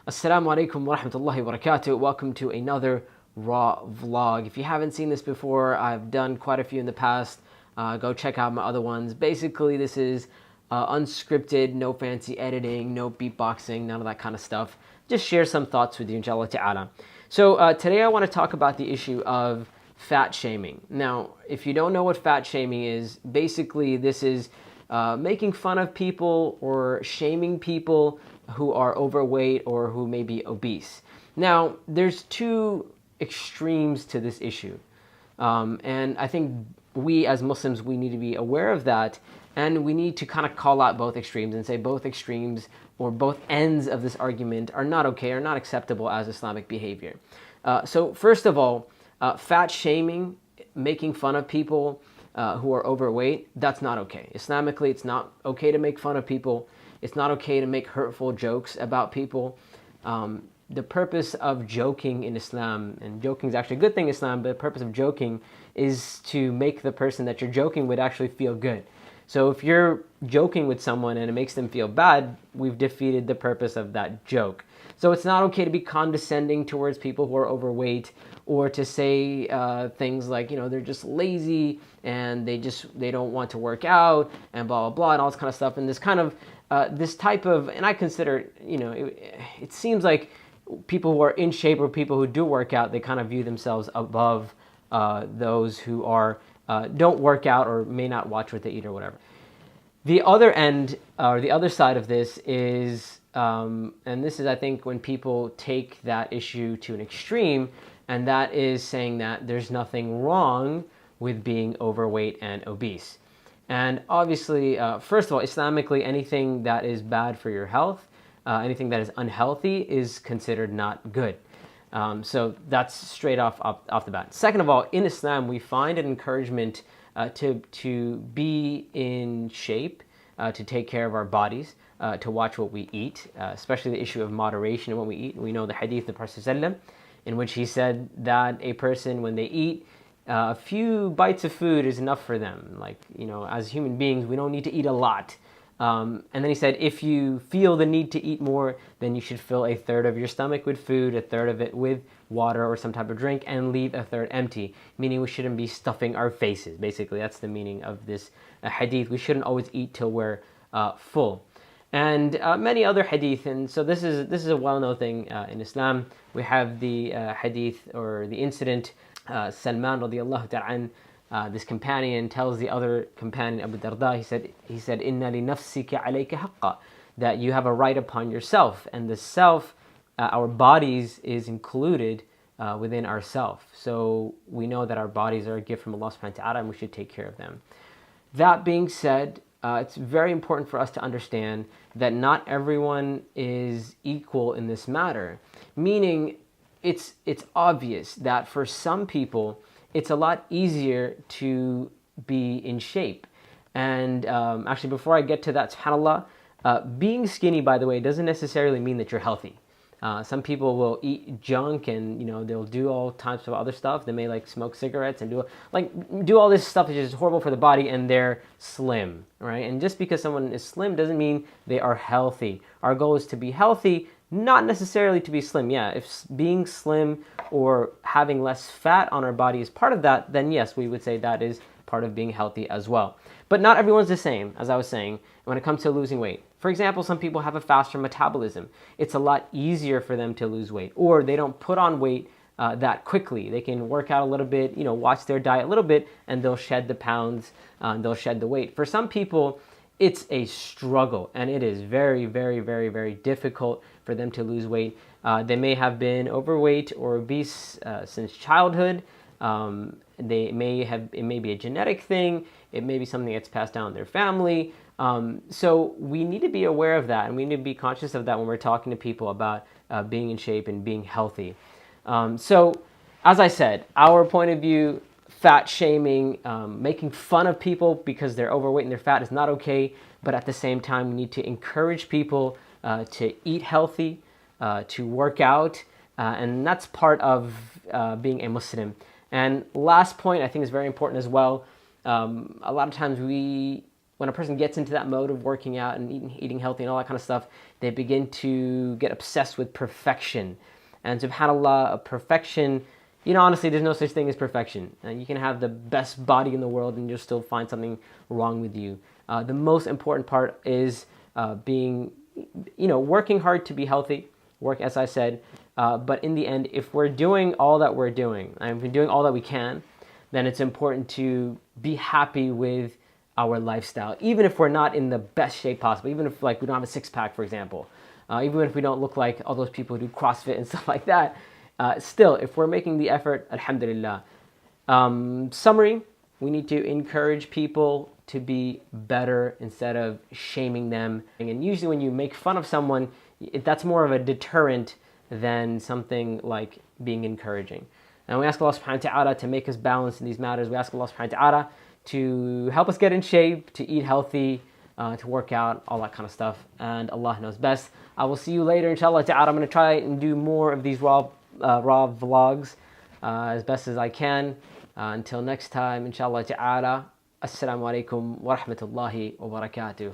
Assalamu alaikum wa rahmatullahi wa barakatuh. Welcome to another Raw vlog. If you haven't seen this before, I've done quite a few in the past. Go check out my other ones. Basically, this is unscripted, no fancy editing, no beatboxing, none of that kind of stuff. Just share some thoughts with you, inshallah ta'ala. So today I want to talk about the issue of fat shaming. Now, if you don't know what fat shaming is, basically this is making fun of people or shaming people who are overweight or who may be obese. Now, there's two extremes to this issue. And I think we as Muslims, we need to be aware of that, and we need to kind of call out both extremes and say both extremes or both ends of this argument are not okay, are not acceptable as Islamic behavior. So first of all, fat shaming, making fun of people who are overweight, that's not okay. Islamically, it's not okay to make fun of people. It's not okay to make hurtful jokes about people. The purpose of joking in Islam, and joking is actually a good thing in Islam, but the purpose of joking is to make the person that you're joking with actually feel good. So if you're joking with someone and it makes them feel bad, we've defeated the purpose of that joke. So it's not okay to be condescending towards people who are overweight, or to say things like, they're just lazy and they don't want to work out and blah, blah, blah, and all this kind of stuff. And this kind of, this type of, and I consider, it seems like people who are in shape or people who do work out, they kind of view themselves above those who are don't work out or may not watch what they eat or whatever. The other end, or the other side of this is, and this is, I think, when people take that issue to an extreme, and that is saying that there's nothing wrong with being overweight and obese. And obviously, first of all, Islamically, anything that is bad for your health, anything that is unhealthy is considered not good. So that's straight off the bat. Second of all, in Islam, we find an encouragement to be in shape, to take care of our bodies, to watch what we eat, especially the issue of moderation in what we eat. We know the hadith of the Prophet ﷺ, in which he said that a person, when they eat, a few bites of food is enough for them. Like, as human beings, we don't need to eat a lot. And then he said, if you feel the need to eat more, then you should fill a third of your stomach with food, a third of it with water or some type of drink, and leave a third empty, meaning we shouldn't be stuffing our faces. Basically, that's the meaning of this hadith. We shouldn't always eat till we're full. And many other hadith, and so this is a well-known thing in Islam. We have the hadith, or the incident, Salman radiallahu ta'ala, this companion tells the other companion, Abu Darda, he said, Inna li nafsika alayka haqqa, that you have a right upon yourself, and the self, our bodies, is included within ourself. So we know that our bodies are a gift from Allah subhanahu wa ta'ala, and we should take care of them. That being said, it's very important for us to understand that not everyone is equal in this matter. Meaning, it's obvious that for some people, it's a lot easier to be in shape. And actually, before I get to that, subhanAllah, being skinny, by the way, doesn't necessarily mean that you're healthy. Some people will eat junk, and they'll do all types of other stuff. They may smoke cigarettes and do all this stuff which is horrible for the body, and they're slim, right? And just because someone is slim doesn't mean they are healthy. Our goal is to be healthy, not necessarily to be slim. Yeah, if being slim or having less fat on our body is part of that, then yes, we would say that is part of being healthy as well. But not everyone's the same, as I was saying, when it comes to losing weight. For example, some people have a faster metabolism. It's a lot easier for them to lose weight, or they don't put on weight that quickly. They can work out a little bit, watch their diet a little bit, and they'll shed the pounds, they'll shed the weight. For some people, it's a struggle, and it is very, very, very, very difficult for them to lose weight. They may have been overweight or obese since childhood. It may be a genetic thing. It may be something that's passed down in their family. So we need to be aware of that, and we need to be conscious of that when we're talking to people about being in shape and being healthy. So, as I said, our point of view, fat shaming, making fun of people because they're overweight and they're fat is not okay, but at the same time, we need to encourage people to eat healthy, to work out, and that's part of being a Muslim. And last point, I think, is very important as well. A lot of times we when a person gets into that mode of working out and eating healthy and all that kind of stuff, they begin to get obsessed with perfection. And subhanAllah, perfection, honestly, there's no such thing as perfection. You can have the best body in the world and you'll still find something wrong with you. The most important part is working hard to be healthy, work, as I said. But in the end, if we're doing all that we're doing, and if we're doing all that we can, then it's important to be happy with our lifestyle, even if we're not in the best shape possible, even if we don't have a six-pack, for example, even if we don't look like all those people who do CrossFit and stuff like that, still, if we're making the effort, alhamdulillah. Summary, we need to encourage people to be better instead of shaming them. And usually when you make fun of someone, that's more of a deterrent than something like being encouraging. And we ask Allah subhanahu wa ta'ala to make us balanced in these matters. We ask Allah subhanahu wa ta'ala to help us get in shape, to eat healthy, to work out, all that kind of stuff. And Allah knows best. I will see you later, inshallah ta'ala. I'm going to try and do more of these raw vlogs as best as I can. Until next time, inshallah ta'ala. Assalamu alaikum wa rahmatullahi wa barakatuh.